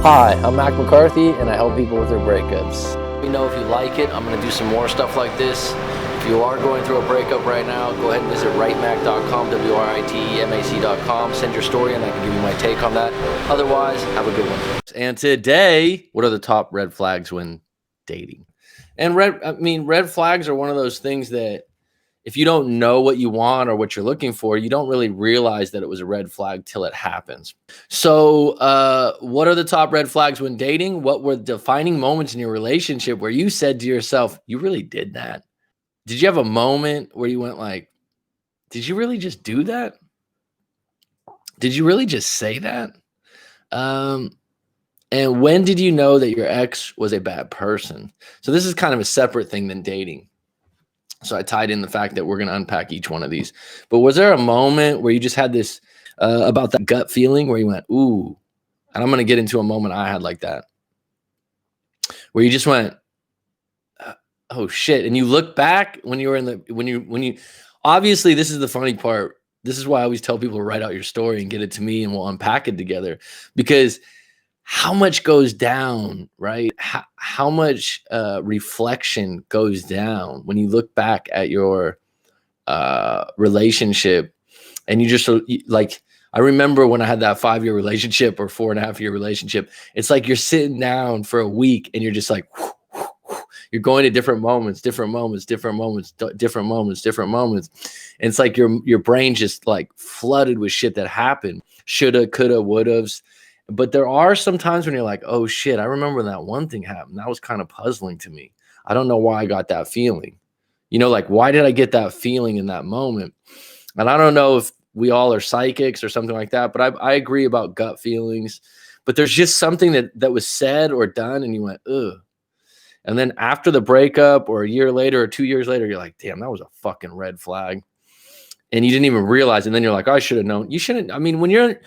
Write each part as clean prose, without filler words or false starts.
Hi, I'm Mac McCarthy, and I help people with their breakups. Let me know if you like it. I'm going to do some more stuff like this. If you are going through a breakup right now, go ahead and visit writemac.com, WRITEMAC.com. Send your story, and I can give you my take on that. Otherwise, have a good one. And today, what are the top red flags when dating? And red flags are one of those things that if you don't know what you want or what you're looking for, you don't really realize that it was a red flag till it happens. So, what are the top red flags when dating? What were the defining moments in your relationship where you said to yourself, you really did that? Did you have a moment where you went like, did you really just do that? Did you really just say that? And when did you know that your ex was a bad person? So this is kind of a separate thing than dating. So I tied in the fact that we're going to unpack each one of these. But was there a moment where you just had this about that gut feeling where you went, ooh, and I'm going to get into a moment I had like that, where you just went, oh shit. And you look back when you were when you, obviously this is the funny part. This is why I always tell people to write out your story and get it to me and we'll unpack it together, because how much goes down, right? How much reflection goes down when you look back at your relationship, and you just like, I remember when I had that 5-year relationship or 4.5-year relationship, it's like you're sitting down for a week and you're just like, you're going to different moments. And it's like your brain just like flooded with shit that happened. Shoulda, coulda, would'ves. But there are some times when you're like, oh shit, I remember that one thing happened. That was kind of puzzling to me. I don't know why I got that feeling. Like, why did I get that feeling in that moment? And I don't know if we all are psychics or something like that, but I agree about gut feelings. But there's just something that was said or done and you went, ugh. And then after the breakup or a year later or 2 years later, you're like, damn, that was a fucking red flag. And you didn't even realize. And then you're like, oh, I should have known. You shouldn't. I mean, when you're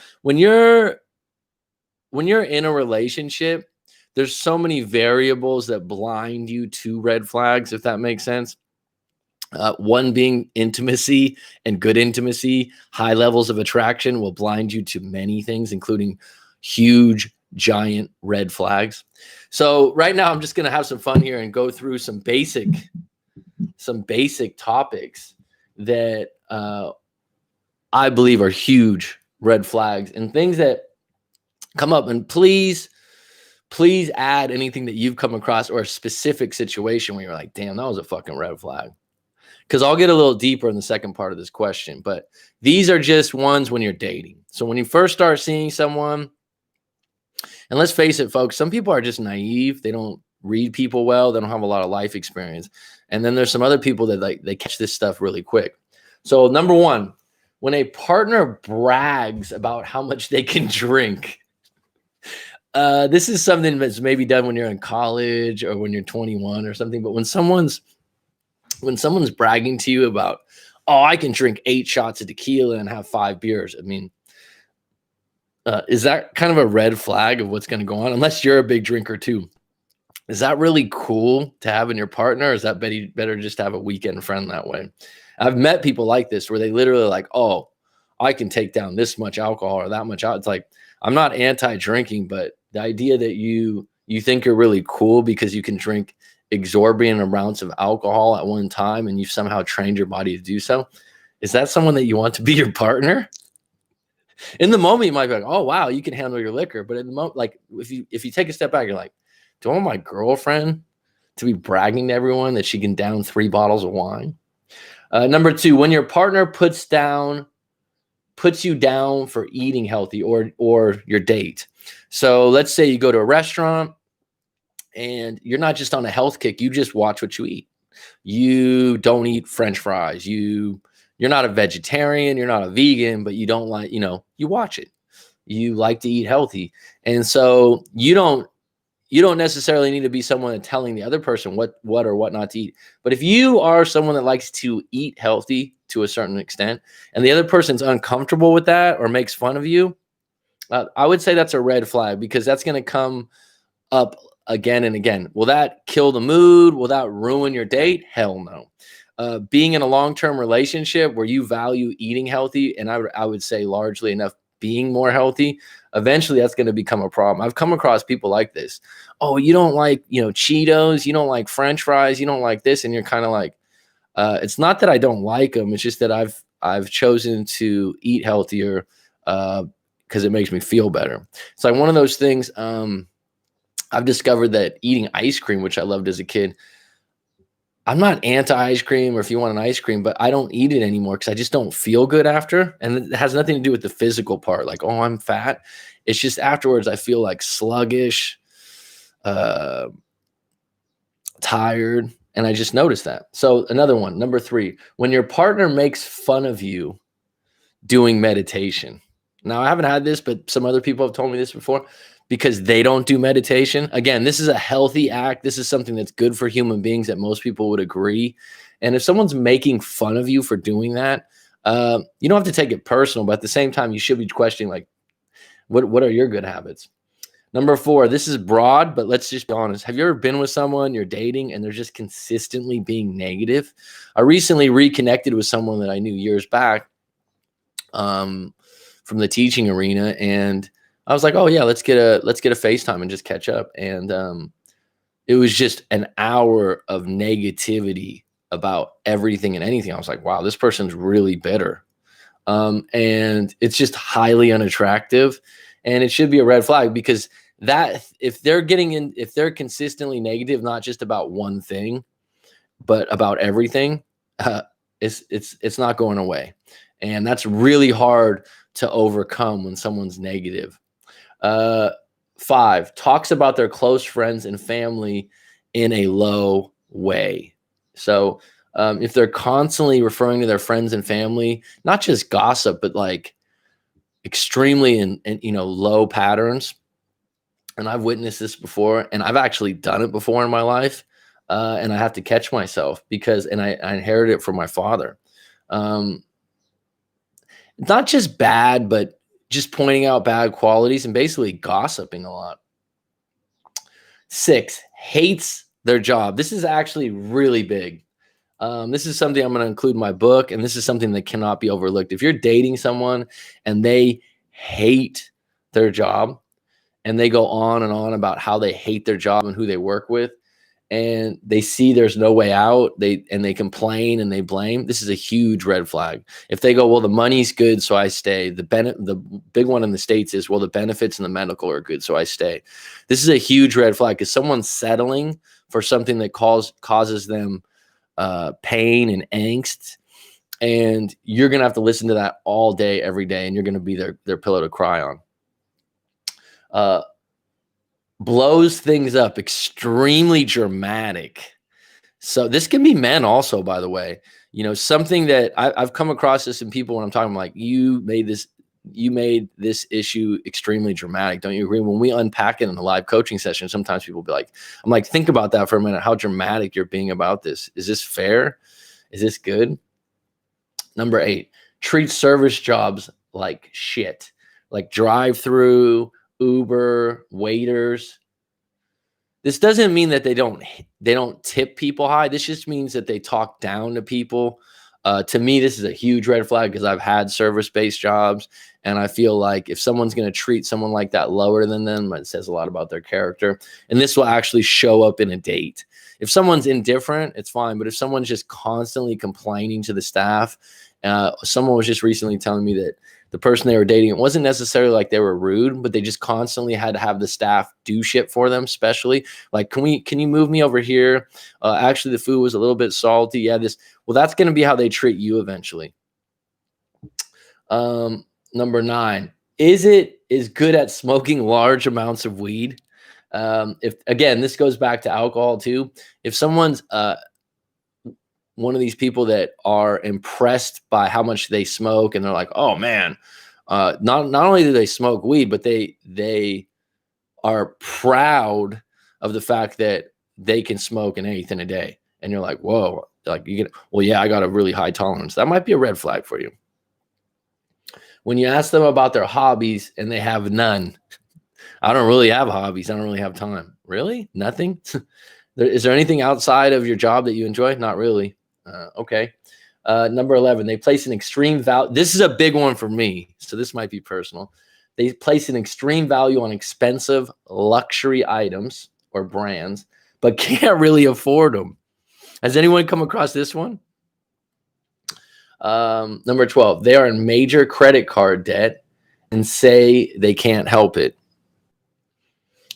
in a relationship, there's so many variables that blind you to red flags, if that makes sense. One being intimacy and good intimacy. High levels of attraction will blind you to many things, including huge, giant red flags. So right now, I'm just going to have some fun here and go through some basic topics that I believe are huge red flags and things that come up. And please add anything that you've come across or a specific situation where you're like, damn, that was a fucking red flag. Because I'll get a little deeper in the second part of this question. But these are just ones when you're dating. So when you first start seeing someone, and let's face it, folks, some people are just naive. They don't read people well. They don't have a lot of life experience. And then there's some other people that they catch this stuff really quick. So number one, when a partner brags about how much they can drink, this is something that's maybe done when you're in college or when you're 21 or something. But when someone's bragging to you about, oh, I can drink 8 shots of tequila and have 5 beers. I mean, is that kind of a red flag of what's going to go on? Unless you're a big drinker too. Is that really cool to have in your partner? Or is that better just to have a weekend friend that way? I've met people like this where they literally like, oh, I can take down this much alcohol or that much out. It's like, I'm not anti-drinking, but the idea that you think you're really cool because you can drink exorbitant amounts of alcohol at one time and you've somehow trained your body to do so, is that someone that you want to be your partner? In the moment, you might be like, oh, wow, you can handle your liquor. But in the moment, like if you take a step back, you're like, do I want my girlfriend to be bragging to everyone that she can down 3 bottles of wine? Number 2, when your partner puts you down for eating healthy or your date. So let's say you go to a restaurant and you're not just on a health kick. You just watch what you eat. You don't eat French fries. You're not a vegetarian. You're not a vegan, but you don't like, you watch it. You like to eat healthy. And so you don't necessarily need to be someone telling the other person what or what not to eat. But if you are someone that likes to eat healthy to a certain extent and the other person's uncomfortable with that or makes fun of you, I would say that's a red flag, because that's going to come up again and again. Will that kill the mood? Will that ruin your date? Hell no. Being in a long-term relationship where you value eating healthy, and I would say largely enough being more healthy, eventually that's going to become a problem. I've come across people like this. Oh, you don't like, Cheetos, you don't like French fries, you don't like this. And you're kind of like, it's not that I don't like them. It's just that I've chosen to eat healthier because it makes me feel better. It's like one of those things. I've discovered that eating ice cream, which I loved as a kid, I'm not anti-ice cream or if you want an ice cream, but I don't eat it anymore because I just don't feel good after. And it has nothing to do with the physical part, like, oh, I'm fat. It's just afterwards I feel like sluggish, tired, and I just noticed that. So another one, number 3, when your partner makes fun of you doing meditation. Now, I haven't had this, but some other people have told me this before. Because they don't do meditation. Again, this is a healthy act. This is something that's good for human beings that most people would agree. And if someone's making fun of you for doing that, you don't have to take it personal, but at the same time, you should be questioning, like, what are your good habits? Number 4, this is broad, but let's just be honest. Have you ever been with someone you're dating and they're just consistently being negative? I recently reconnected with someone that I knew years back from the teaching arena, and I was like, oh yeah, let's get a FaceTime and just catch up. And it was just an hour of negativity about everything and anything. I was like, wow, this person's really bitter. And it's just highly unattractive. And it should be a red flag, because that if they're consistently negative, not just about one thing, but about everything, it's not going away. And that's really hard to overcome when someone's negative. 5, talks about their close friends and family in a low way. So if they're constantly referring to their friends and family, not just gossip, but like extremely in low patterns. And I've witnessed this before, and I've actually done it before in my life. And I have to catch myself because I inherited it from my father. Not just bad, but just pointing out bad qualities and basically gossiping a lot. 6, hates their job. This is actually really big. This is something I'm going to include in my book, and this is something that cannot be overlooked. If you're dating someone and they hate their job and they go on and on about how they hate their job and who they work with, and they see there's no way out, they complain and they blame, this is a huge red flag. If they go, well, the money's good, so I stay. The big one in the States is, well, the benefits and the medical are good, so I stay. This is a huge red flag, because someone's settling for something that causes them pain and angst, and you're gonna have to listen to that all day, every day, and you're gonna be their pillow to cry on. Blows things up, extremely dramatic. So this can be men also, by the way. Something that I've come across this in people when I'm talking, like, you made this issue extremely dramatic. Don't you agree? When we unpack it in a live coaching session, sometimes people be like, I'm like, think about that for a minute, how dramatic you're being about this. Is this fair? Is this good? Number 8, treat service jobs like shit, like drive-through, Uber, waiters. This doesn't mean that they don't tip people high. This just means that they talk down to people. To me, this is a huge red flag, because I've had service-based jobs, and I feel like if someone's going to treat someone like that lower than them, it says a lot about their character. And this will actually show up in a date. If someone's indifferent, it's fine. But if someone's just constantly complaining to the staff, someone was just recently telling me that the person they were dating, it wasn't necessarily like they were rude, but they just constantly had to have the staff do shit for them, especially like, can you move me over here? Actually, the food was a little bit salty. Yeah, well, that's going to be how they treat you eventually. Number 9, is good at smoking large amounts of weed. If again, this goes back to alcohol too. If someone's one of these people that are impressed by how much they smoke, and they're like, oh man, not only do they smoke weed, but they are proud of the fact that they can smoke an eighth in a day. And you're like, whoa, like well, yeah, I got a really high tolerance. That might be a red flag for you. When you ask them about their hobbies and they have none. I don't really have hobbies. I don't really have time. Really? Nothing? Is there anything outside of your job that you enjoy? Not really. Okay. Number 11, they place an extreme value. This is a big one for me, so this might be personal. They place an extreme value on expensive luxury items or brands, but can't really afford them. Has anyone come across this one? Number 12, they are in major credit card debt and say they can't help it.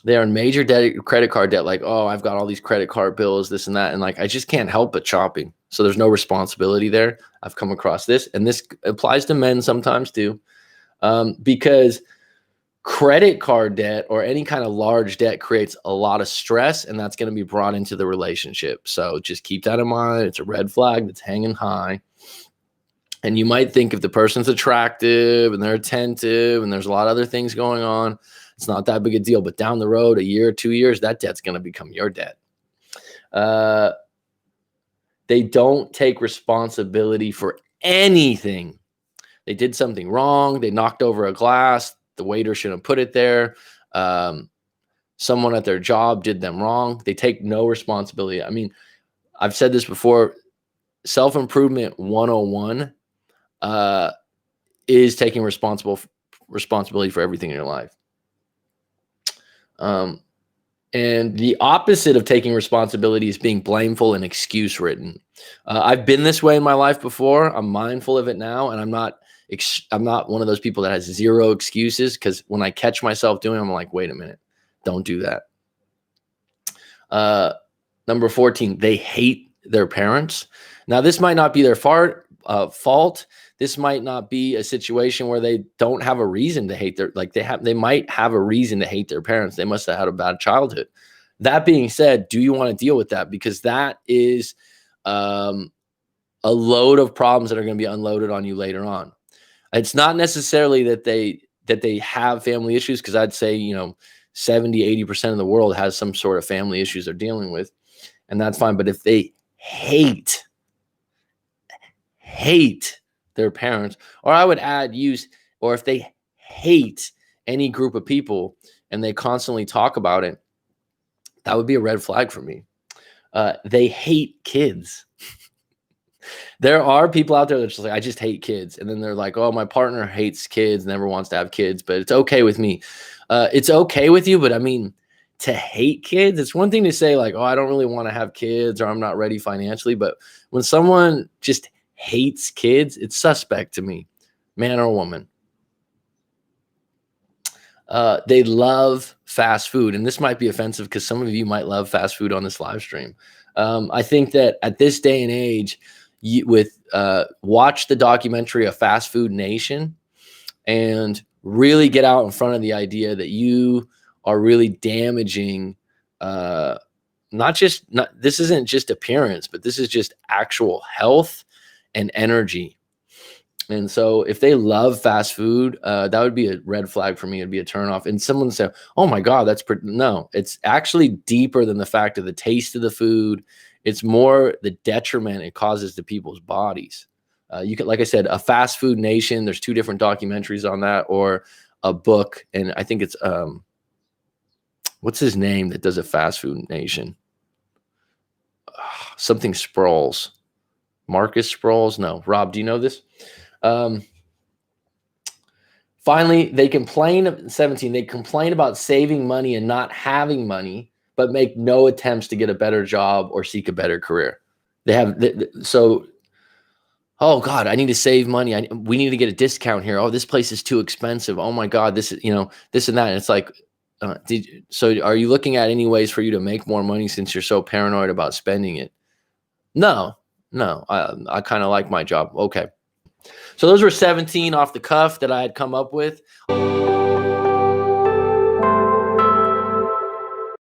They are in major credit card debt, like, oh, I've got all these credit card bills, this and that. And like, I just can't help but shopping. So there's no responsibility there. I've come across this, and this applies to men sometimes too, because credit card debt or any kind of large debt creates a lot of stress, and that's going to be brought into the relationship. So just keep that in mind. It's a red flag that's hanging high. And you might think if the person's attractive and they're attentive and there's a lot of other things going on, it's not that big a deal. But down the road, a year, 2 years, that debt's going to become your debt. They don't take responsibility for anything. They did something wrong. They knocked over a glass. The waiter shouldn't have put it there. Someone at their job did them wrong. They take no responsibility. I mean, I've said this before, self-improvement 101 is taking responsibility for everything in your life. And the opposite of taking responsibility is being blameful and excuse ridden. I've been this way in my life before. I'm mindful of it now, and I'm not one of those people that has zero excuses, because when I catch myself doing it, I'm like, wait a minute, don't do that. Number 14, they hate their parents. Now, this might not be their fault. This might not be a situation where they don't have a reason to hate they might have a reason to hate their parents. They must have had a bad childhood. That being said, do you want to deal with that? Because that is a load of problems that are going to be unloaded on you later on. It's not necessarily that they have family issues, because I'd say, 70-80% of the world has some sort of family issues they're dealing with, and that's fine. But if they hate their parents, or I would add or if they hate any group of people and they constantly talk about it, that would be a red flag for me. They hate kids. There are people out there that's just like, I just hate kids. And then they're like, oh, my partner hates kids, never wants to have kids, but it's okay with me. It's okay with you, but I mean, to hate kids, it's one thing to say like, oh, I don't really want to have kids, or I'm not ready financially. But when someone just hates kids, it's suspect to me, man or woman. They love fast food, and this might be offensive because some of you might love fast food on this live stream. I think that at this day and age, watch the documentary A Fast Food Nation and really get out in front of the idea that you are really damaging this isn't just appearance, but this is just actual health and energy. And so if they love fast food, that would be a red flag for me. It'd be a turnoff. And someone say, oh my God, no, it's actually deeper than the fact of the taste of the food. It's more the detriment it causes to people's bodies. You can, like I said, A Fast Food Nation, there's 2 different documentaries on that, or a book. And I think it's, what's his name that does A Fast Food Nation? Something Sproles. Marcus Sproles? No. Rob, do you know this? Finally, they complain, 17, they complain about saving money and not having money, but make no attempts to get a better job or seek a better career. Oh God, I need to save money. We need to get a discount here. Oh, this place is too expensive. Oh my God, this is, this and that. And it's like, so are you looking at any ways for you to make more money since you're so paranoid about spending it? No, I kind of like my job. Okay. So those were 17 off the cuff that I had come up with.